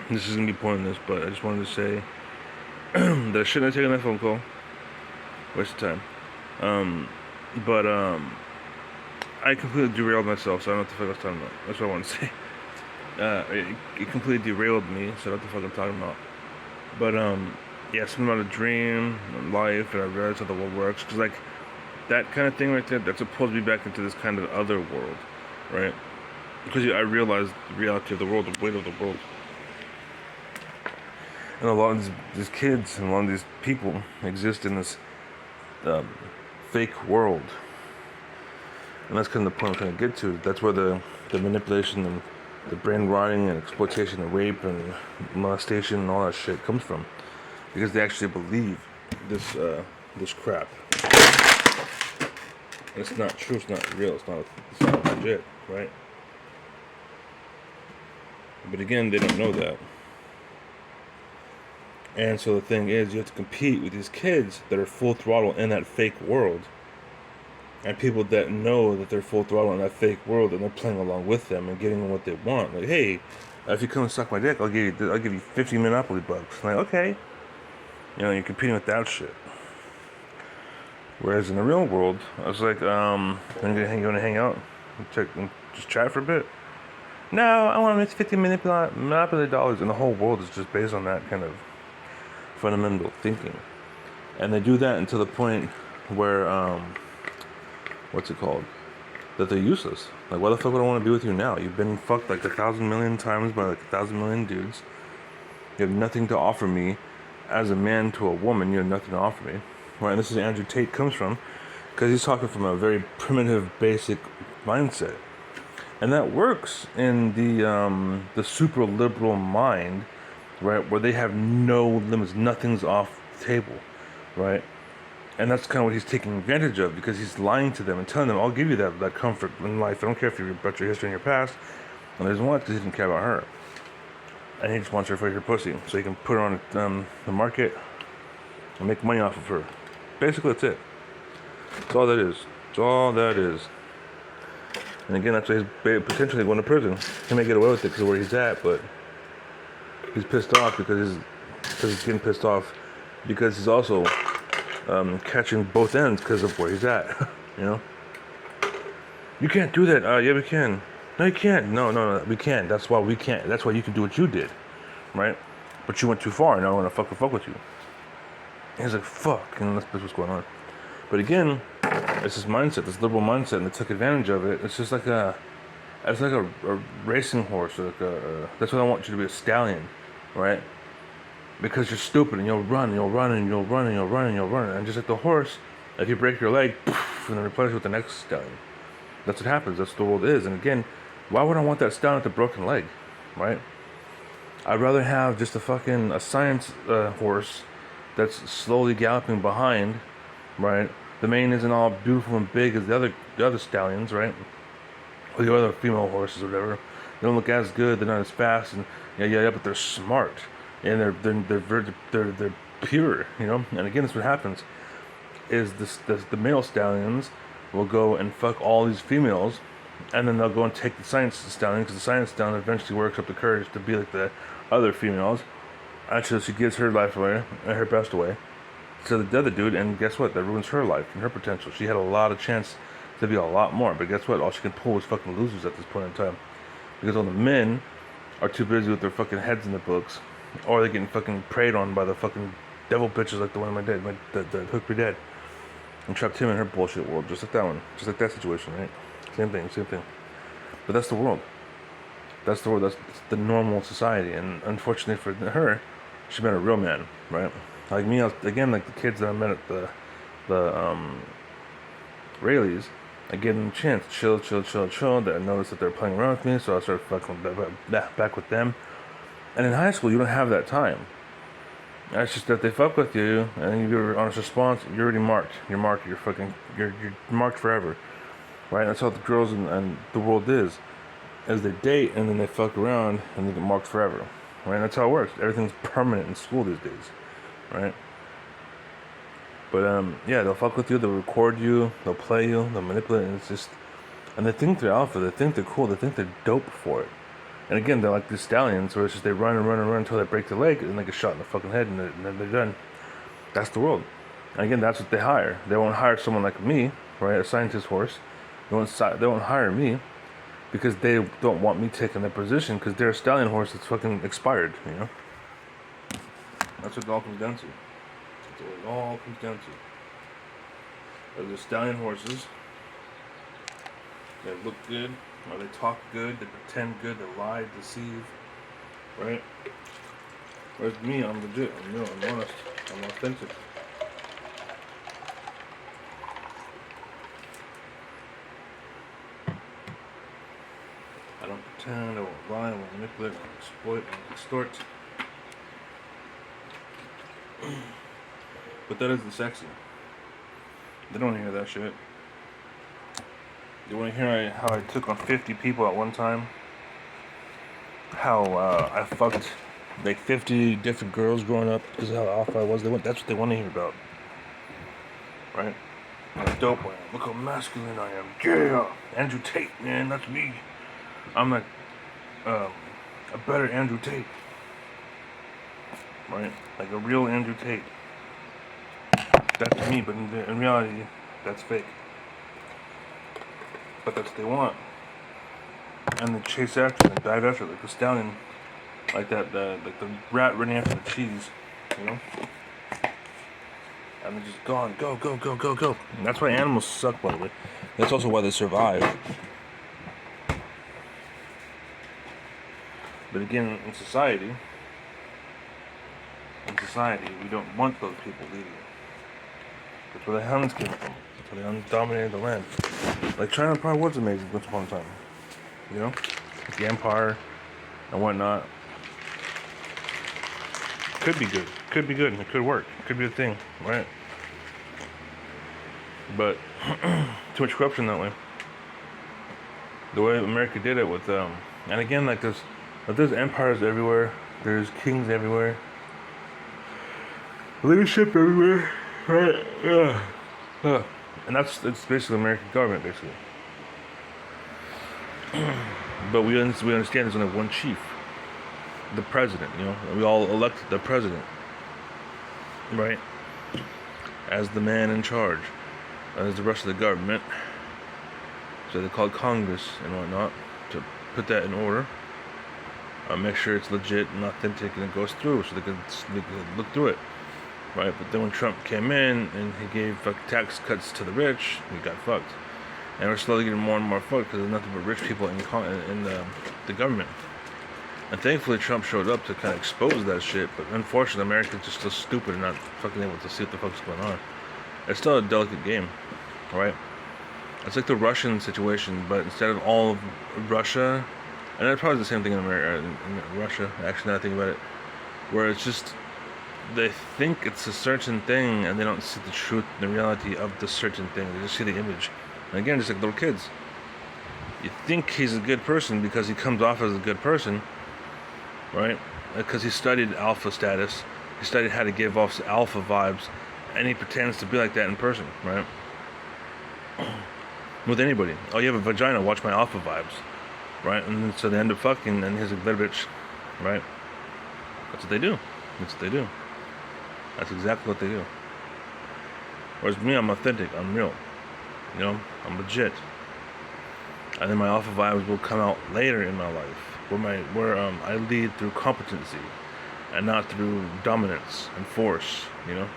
this is gonna be pointless, but I just wanted to say that I shouldn't have taken that phone call. Waste of time. Um, but I completely derailed myself, so I don't know what the fuck I was talking about. That's what I wanted to say. It completely derailed me, so I don't know what the fuck I'm talking about. But yeah, something about a dream, life, and I realized how the world works. Cause like that kind of thing right there, that's supposed to be back into this kind of other world, right? Because I realized the reality of the world, the weight of the world, and a lot of these kids and a lot of these people exist in this um, fake world, and that's kind of the point I'm trying to get to. That's where the manipulation and the brain rotting and exploitation and rape and molestation and all that shit comes from, because they actually believe this crap. It's not true. It's not real. It's not legit, right? But again, they don't know that. And so the thing is, you have to compete with these kids that are full throttle in that fake world, and people that know that they're full throttle in that fake world, and they're playing along with them and getting them what they want. Like, hey, if you come and suck my dick, I'll give you 50 Monopoly bucks. Like, okay, you're competing with that shit. Whereas in the real world, I was like, you wanna hang out, and just chat for a bit. No, I want to make 50 Monopoly dollars, and the whole world is just based on that kind of fundamental thinking. And they do that until the point where, what's it called? That they're useless. Like, why the fuck would I want to be with you now? You've been fucked like 1,000,000,000 times by like 1,000,000,000 dudes. You have nothing to offer me. As a man to a woman, you have nothing to offer me. Right, and this is Andrew Tate comes from, because he's talking from a very primitive, basic mindset. And that works in the super liberal mind, right, where they have no limits, nothing's off the table, right? And that's kind of what he's taking advantage of, because he's lying to them and telling them, I'll give you that comfort in life. I don't care if you're about your history and your past. And he doesn't want it because he didn't care about her. And he just wants her for her pussy, so he can put her on the market and make money off of her. Basically, that's it. That's all that is. That's all that is. And again, that's why he's potentially going to prison. He may get away with it because of where he's at, but he's pissed off because he's getting pissed off because he's also catching both ends because of where he's at. You know? You can't do that. Yeah, we can. No, you can't. No, we can. That's why we can't. That's why you can do what you did, right? But you went too far, and I want to fuck with you. And he's like, fuck, and that's what's going on. But again, it's this mindset, this liberal mindset, and they took advantage of it. It's just like a racing horse. That's what I want you to be, a stallion, right? Because you're stupid, and you'll run, and you'll run, and you'll run, and you'll run, and you'll run. And just like the horse, if you break your leg, poof, and then replace it with the next stallion. That's what happens. That's what the world is. And again, why would I want that stallion with a broken leg, right? I'd rather have just a science horse that's slowly galloping behind, right? The mane isn't all beautiful and big as the other stallions, right? Or the other female horses or whatever. They don't look as good. They're not as fast, and yeah, but they're smart, and they're pure, you know. And again, that's what happens. Is the male stallions will go and fuck all these females, and then they'll go and take the science stallion, because the science stallion eventually works up the courage to be like the other females. Actually, she gives her life away, her best away, to the other dude, and guess what? That ruins her life and her potential. She had a lot of chance to be a lot more, but guess what? All she can pull is fucking losers at this point in time, because all the men are too busy with their fucking heads in the books, or they're getting fucking preyed on by the fucking devil bitches like the one in my dad, that hooked me dead, and trapped him in her bullshit world, just like that one, just like that situation, right? Same thing. But that's the world. That's the world. That's the normal society, and unfortunately for her, she met a real man, right? Like me, like the kids that I met at the Rayleighs, I gave them a chance, chill. That I noticed that they're playing around with me, so I started fucking back with them. And in high school, you don't have that time. It's just that they fuck with you, and you give an honest response. You're already marked. You're marked. You're marked forever, right? That's how the girls and the world is. As they date, and then they fuck around, and they get marked forever, right? That's how it works. Everything's permanent in school these days, right? But yeah, they'll fuck with you. They'll record you. They'll manipulate, and it's just, and they think they're alpha. They think they're cool. They think they're dope for it. And again, they're like the stallions, where it's just they run and run and run until they break their leg, and they get shot in the fucking head, and then they're done. That's the world. And again, that's what they hire. They won't hire someone like me, right? A scientist horse. They won't hire me because they don't want me taking their position because they're a stallion horse that's fucking expired, you know? That's what it all comes down to. That's what it all comes down to. They're the stallion horses. They look good, or they talk good, they pretend good, they lie, deceive, right? Whereas me, I'm legit, I'm real, I'm honest, I'm authentic. I don't pretend, I won't lie, I won't manipulate, I won't exploit, I won't extort. But that isn't sexy. They don't want to hear that shit. They want to hear how I took on 50 people at one time. How I fucked like 50 different girls growing up because of how alpha I was. That's what they want to hear about. Right? How dope I am. Look how masculine I am. Yeah! Andrew Tate, man, that's me. I'm like a better Andrew Tate. Right? Like a real Andrew Tate. That's me, but in reality, that's fake. But that's what they want. And they chase after and dive after it, like the stallion. Like that, like the rat running after the cheese, you know? And they're just gone, go, go, go, go, go. And that's why animals suck, by the way. That's also why they survive. But again, in society, we don't want those people leading. That's where the Huns came from. That's where they dominated the land. Like China probably was amazing once upon a time. You know? Like the empire and whatnot. Could be good. Could be good and it could work. Could be a thing, right? But too much corruption that way. The way America did it with and again, like there's empires everywhere, there's kings everywhere, leadership everywhere, right? Yeah. And it's basically American government, basically. But we understand there's only one chief, the president. You know, we all elected the president, right, as the man in charge, as the rest of the government. So they call it Congress and whatnot to put that in order, make sure it's legit and authentic and it goes through, so they can look through it, right? But then when Trump came in and he gave tax cuts to the rich, we got fucked, and we're slowly getting more and more fucked because there's nothing but rich people in the government. And thankfully Trump showed up to kind of expose that shit, but unfortunately Americans are just still stupid and not fucking able to see what the fuck's going on. It's still a delicate game, right? It's like the Russian situation, but instead of all of Russia, and it's probably the same thing in America, in Russia, actually, now I think about it, where it's just, they think it's a certain thing, and they don't see the truth, the reality of the certain thing, they just see the image. And again, just like little kids. You think he's a good person because he comes off as a good person, right? Because he studied alpha status, he studied how to give off alpha vibes, and he pretends to be like that in person, right? With anybody. Oh, you have a vagina, watch my alpha vibes, right? And so they end up fucking, and he's a little bitch, right? That's what they do. That's what they do. That's exactly what they do. Whereas me, I'm authentic, I'm real. You know, I'm legit. And then my alpha vibes will come out later in my life, where I lead through competency, and not through dominance and force, you know?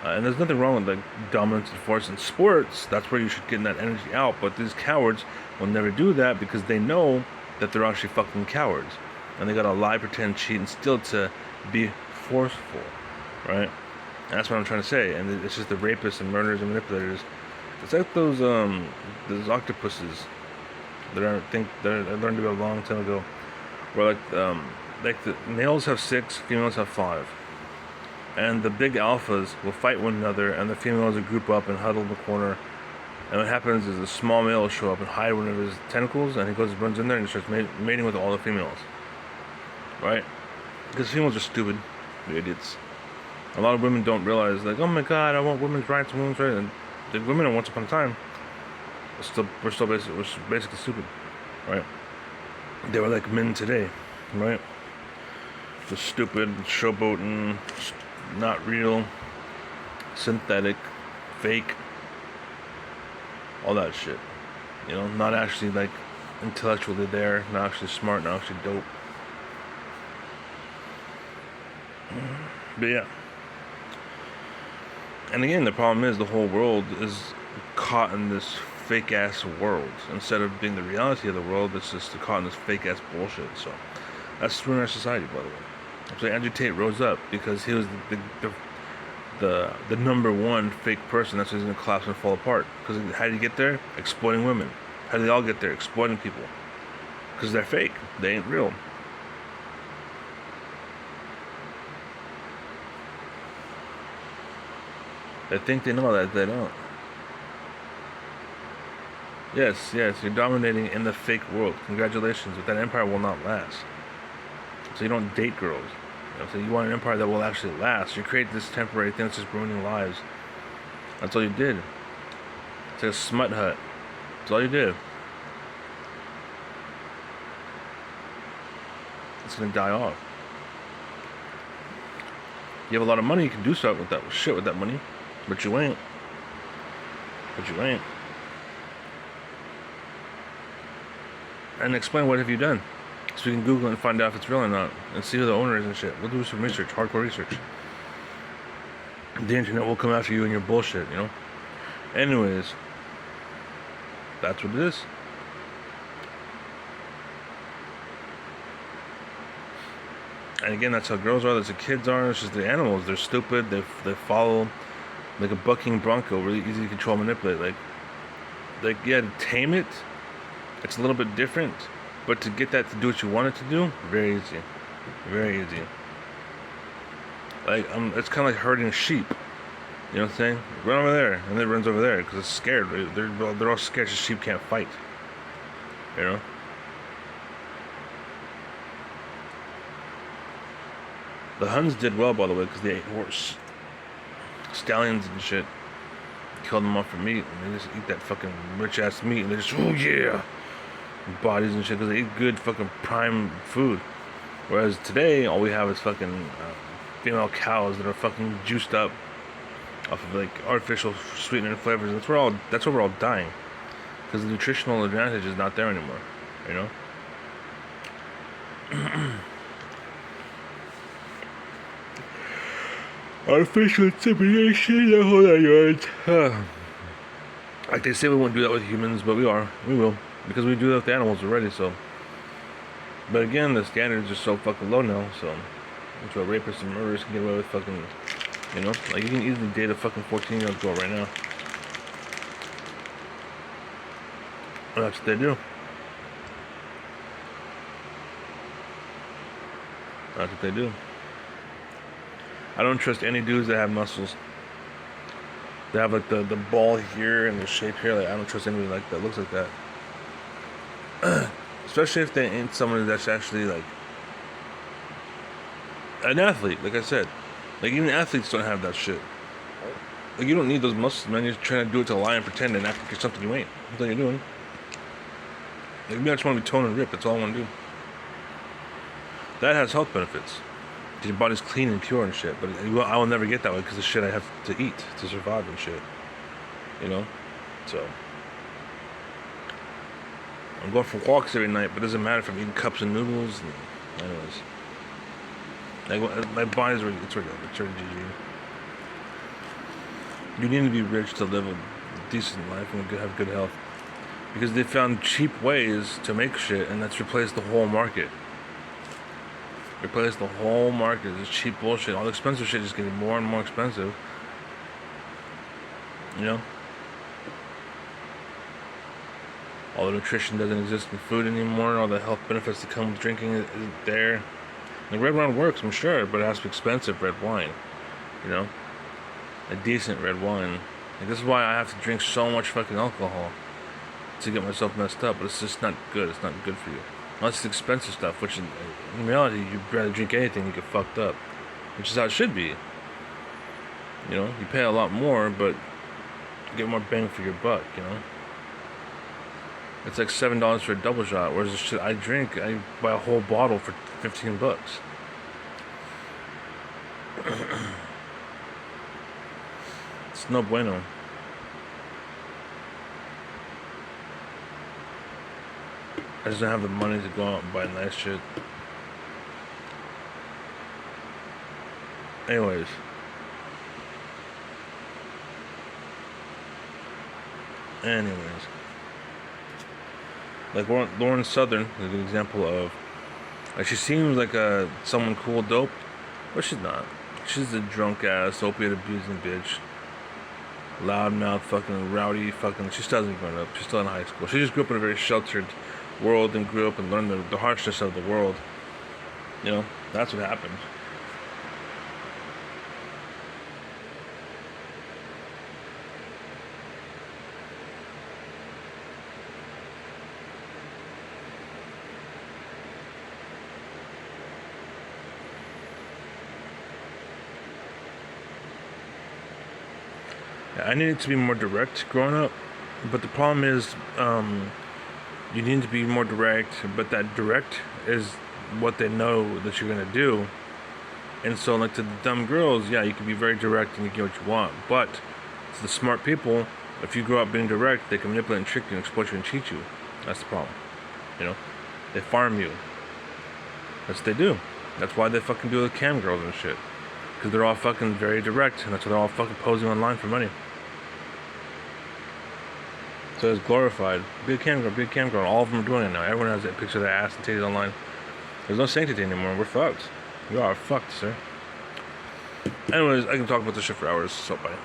And there's nothing wrong with like dominance and force in sports. That's where you should get that energy out. But these cowards will never do that because they know that they're actually fucking cowards, and they gotta lie, pretend, cheat, and still to be forceful, right? And that's what I'm trying to say. And it's just the rapists and murderers and manipulators. It's like those octopuses that I learned about a long time ago, where like the males have 6, females have 5. And the big alphas will fight one another, and the females will group up and huddle in the corner. And what happens is the small male will show up and hide one of his tentacles, and he runs in there and starts mating with all the females. Right? Because females are stupid, they're idiots. A lot of women don't realize, like, oh my god, I want women's rights, and the women once upon a time, we're basically stupid, right? They were like men today, right? Just stupid, showboating, not real, synthetic, fake, all that shit. You know, not actually like intellectually there, not actually smart, not actually dope. But yeah. And again, the problem is the whole world is caught in this fake ass world. Instead of being the reality of the world, it's just caught in this fake ass bullshit. So that's ruining our society, by the way. So Andrew Tate rose up because he was the number one fake person. That's why he's gonna collapse and fall apart. Because how did he get there? Exploiting women. How did they all get there? Exploiting people. Because they're fake. They ain't real. They think they know that they don't. Yes, you're dominating in the fake world. Congratulations, but that empire will not last. So you don't date girls. You know, so you want an empire that will actually last. You create this temporary thing that's just ruining lives. That's all you did. It's like a smut hut. That's all you did. It's gonna die off. You have a lot of money, you can do stuff with that shit with that money. But you ain't. And explain what have you done. So we can Google it and find out if it's real or not. And see who the owner is and shit. We'll do some research, hardcore research. The internet will come after you and your bullshit, you know? Anyways. That's what it is. And again, that's how girls are, that's how kids are. It's just the animals. They're stupid. They follow like a bucking bronco, really easy to control, manipulate. Like yeah, to tame it, it's a little bit different. But to get that to do what you want it to do, very easy. Very easy. Like, it's kind of like herding sheep. You know what I'm saying? Run over there, and then it runs over there because it's scared. They're all scared because sheep can't fight. You know? The Huns did well, by the way, because they ate horse. Stallions and shit. Killed them off for meat, and they just eat that fucking rich-ass meat, and they just, oh yeah! Bodies and shit, because they eat good fucking prime food. Whereas today, all we have is fucking female cows that are fucking juiced up off of like artificial sweetener and flavors. And that's where we're all dying, because the nutritional advantage is not there anymore. You know. Artificial insemination, the whole nine yards. Like they say we won't do that with humans, but we will, because we do that with animals already. So, but again, the standards are so fucking low now. So, that's why rapists and murderers can get away with fucking, you know, like you can easily date a fucking 14-year-old girl right now. And that's what they do. That's what they do. I don't trust any dudes that have muscles. They have like the ball here and the shape here. Like I don't trust anybody like that looks like that. Especially if they ain't someone that's actually like an athlete. Like I said, like even athletes don't have that shit. Like you don't need those muscles, man. You're trying to do it to lie and pretend and act like you're something you ain't. That's all you're doing. Like me, I just want to be toned and ripped. That's all I want to do. That has health benefits. Your body's clean and pure and shit, but I will never get that way because the shit I have to eat to survive and shit, you know. So I'm going for walks every night, but it doesn't matter if I'm eating cups of noodles. Anyways, like my body's already GG. You need to be rich to live a decent life and have good health, because they found cheap ways to make shit, and that's replaced the whole market. Replace the whole market. This cheap bullshit. All the expensive shit is getting more and more expensive. You know? All the nutrition doesn't exist in food anymore. All the health benefits that come with drinking isn't there. The red wine works, I'm sure, but it has to be expensive red wine. You know? A decent red wine. Like, this is why I have to drink so much fucking alcohol to get myself messed up, but it's just not good. It's not good for you. Unless it's expensive stuff, which in reality, you'd rather drink anything, you get fucked up. Which is how it should be. You know, you pay a lot more, but you get more bang for your buck, you know? It's like $7 for a double shot, whereas the shit I drink, I buy a whole bottle for $15. It's no bueno. I just don't have the money to go out and buy nice shit. Anyways. Like Lauren Southern is an example of, like, she seems like someone cool, dope, but she's not. She's a drunk ass, opiate abusing bitch. Loudmouth, fucking rowdy, fucking. She still hasn't grown up. She's still in high school. She just grew up in a very sheltered world and grew up and learned the harshness of the world. You know, that's what happened. I needed to be more direct growing up, but the problem is, you need to be more direct, but that direct is what they know that you're gonna do. And so, like, to the dumb girls, yeah, you can be very direct and you get what you want, but to the smart people, if you grow up being direct, they can manipulate and trick you and exploit you and cheat you. That's the problem. You know, they farm you. That's what they do. That's why they fucking do the cam girls and shit, because they're all fucking very direct, and that's why they're all fucking posing online for money. So it's glorified. Be a cam girl, be a cam girl. All of them are doing it now. Everyone has that picture of their ass and titties online. There's no sanctity anymore. We're fucked. We are fucked, sir. Anyways, I can talk about this shit for hours, so bye.